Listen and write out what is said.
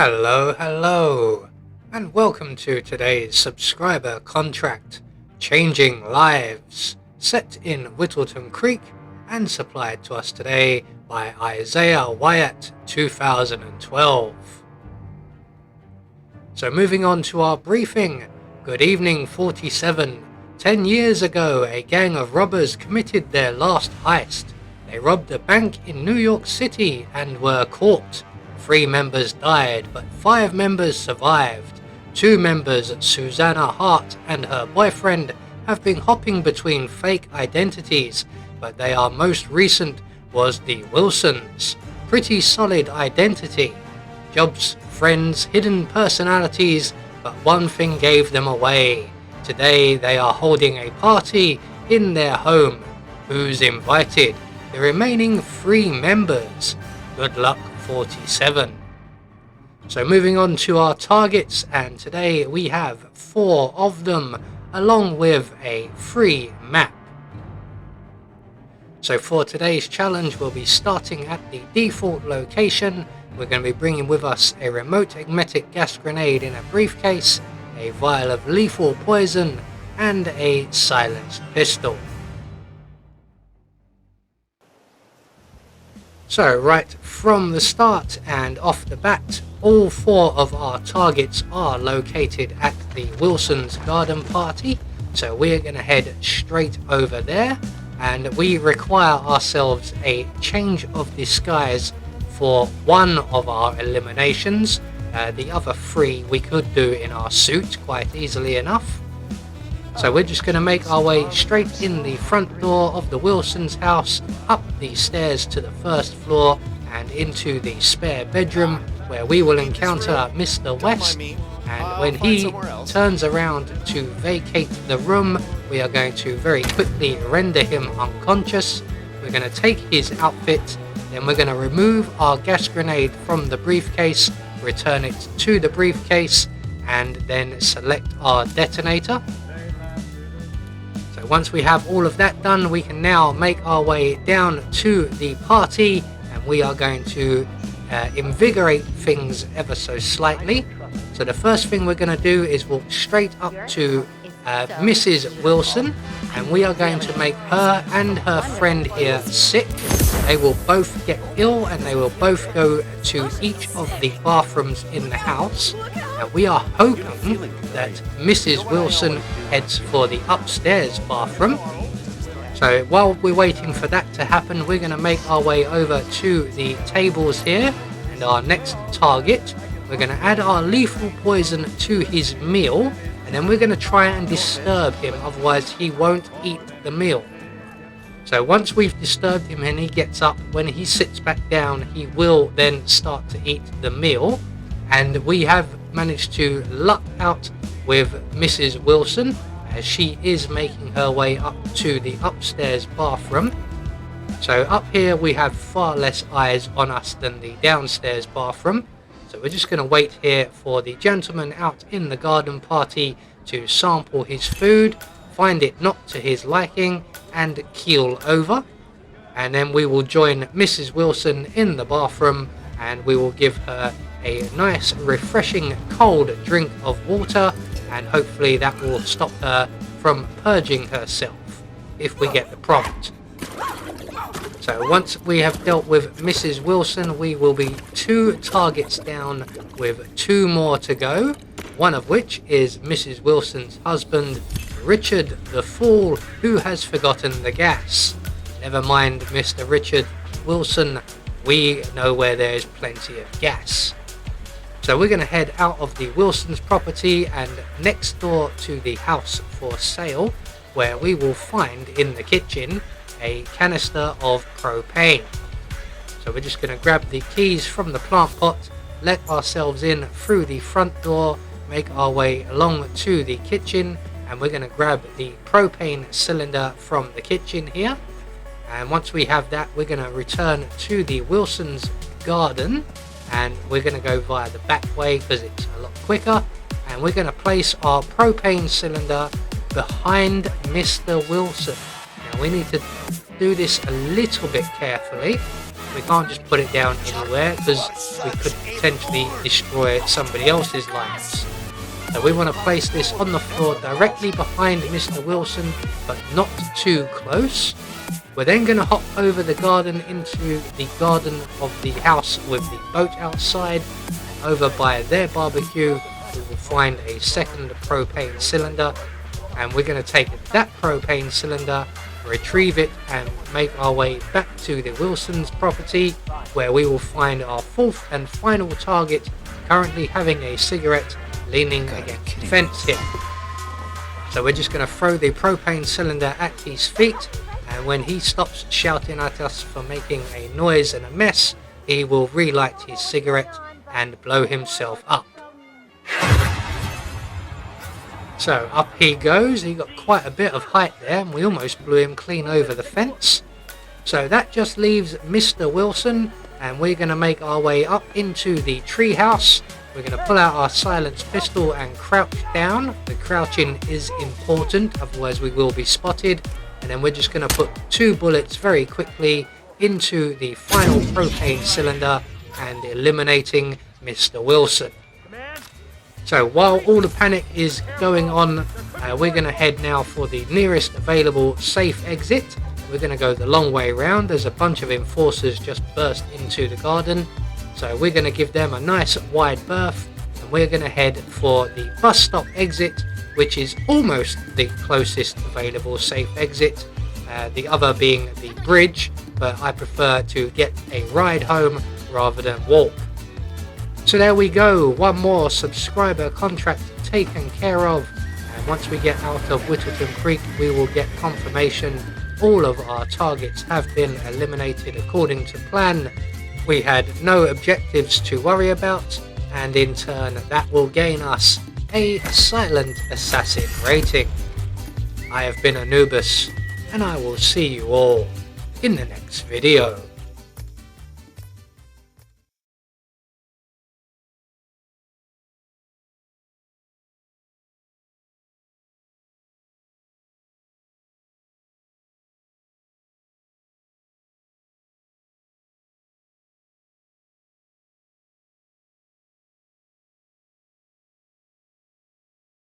Hello, and welcome to today's subscriber contract, Changing Lives, set in Whittleton Creek and supplied to us today by Isaiah Wyatt 2012. So moving on to our briefing. Good evening 47. 10 years ago, a gang of robbers committed their last heist. They robbed a bank in New York City and were caught. 3 members died, but 5 members survived. 2 members, Susanna Hart and her boyfriend, have been hopping between fake identities, but their most recent was the Wilsons. Pretty solid identity. Jobs, friends, hidden personalities, but one thing gave them away. Today they are holding a party in their home. Who's invited? The remaining 3 members. Good luck 47. So moving on to our targets, and today we have 4 of them along with a free map. So for today's challenge, we'll be starting at the default location. We're going to be bringing with us a remote magnetic gas grenade in a briefcase, a vial of lethal poison, and a silenced pistol. So right from the start and off the bat, all 4 of our targets are located at the Wilson's garden party. So we're going to head straight over there, and we require ourselves a change of disguise for 1 of our eliminations. The other 3 we could do in our suit quite easily enough. So we're just going to make our way straight in the front door of the Wilson's house, up the stairs to the 1st floor and into the spare bedroom, where we will encounter Mr. West, and when he turns around to vacate the room, we are going to very quickly render him unconscious. We're going to take his outfit, then we're going to remove our gas grenade from the briefcase, return it to the briefcase, and then select our detonator. So once we have all of that done, we can now make our way down to the party, and we are going to invigorate things ever so slightly. So the first thing we're going to do is walk straight up to Mrs. Wilson, and we are going to make her and her friend here sick. They will both get ill, and they will both go to each of the bathrooms in the house. And we are hoping that Mrs. Wilson heads for the upstairs bathroom. So while we're waiting for that to happen, we're going to make our way over to the tables here, and our next target, we're going to add our lethal poison to his meal, and then we're going to try and disturb him, otherwise he won't eat the meal. So once we've disturbed him and he gets up, when he sits back down, he will then start to eat the meal. And we have managed to luck out with Mrs. Wilson, as she is making her way up to the upstairs bathroom. So up here we have far less eyes on us than the downstairs bathroom. So we're just going to wait here for the gentleman out in the garden party to sample his food, find it not to his liking, and keel over. And then we will join Mrs. Wilson in the bathroom, and we will give her a nice refreshing cold drink of water, and hopefully that will stop her from purging herself if we get the prompt. So once we have dealt with Mrs. Wilson, we will be 2 targets down with 2 more to go, one of which is Mrs. Wilson's husband, Richard the Fool, who has forgotten the gas. Never mind Mr. Richard Wilson, we know where there is plenty of gas. So we're going to head out of the Wilson's property and next door to the house for sale, where we will find in the kitchen a canister of propane. So we're just going to grab the keys from the plant pot, let ourselves in through the front door, make our way along to the kitchen, and we're going to grab the propane cylinder from the kitchen here. And once we have that, we're going to return to the Wilson's garden, and we're going to go via the back way because it's a lot quicker, and we're going to place our propane cylinder behind Mr. Wilson. Now we need to do this a little bit carefully, We can't just put it down anywhere because we could potentially destroy somebody else's lights. So we want to place this on the floor directly behind Mr. Wilson, but not too close. We're then going to hop over the garden into the garden of the house with the boat outside. And over by their barbecue, we will find a second propane cylinder. And we're going to take that propane cylinder, retrieve it, and make our way back to the Wilson's property, where we will find our fourth and final target, currently having a cigarette leaning against the fence here. So we're just going to throw the propane cylinder at his feet, and when he stops shouting at us for making a noise and a mess, he will relight his cigarette and blow himself up. So up he goes. He got quite a bit of height there, and we almost blew him clean over the fence. So that just leaves Mr. Wilson, and we're going to make our way up into the treehouse. We're going to pull out our silenced pistol and crouch down. The crouching is important, otherwise we will be spotted. And then we're just going to put 2 bullets very quickly into the final propane cylinder and eliminating Mr. Wilson. So while all the panic is going on, we're going to head now for the nearest available safe exit. We're going to go the long way round. There's a bunch of enforcers just burst into the garden. So we're going to give them a nice wide berth, and we're going to head for the bus stop exit, which is almost the closest available safe exit, the other being the bridge, but I prefer to get a ride home rather than walk. So there we go, one more subscriber contract taken care of, and once we get out of Whittleton Creek we will get confirmation all of our targets have been eliminated according to plan. We had no objectives to worry about, and in turn that will gain us a silent assassin rating. I have been Anubis, and I will see you all in the next video.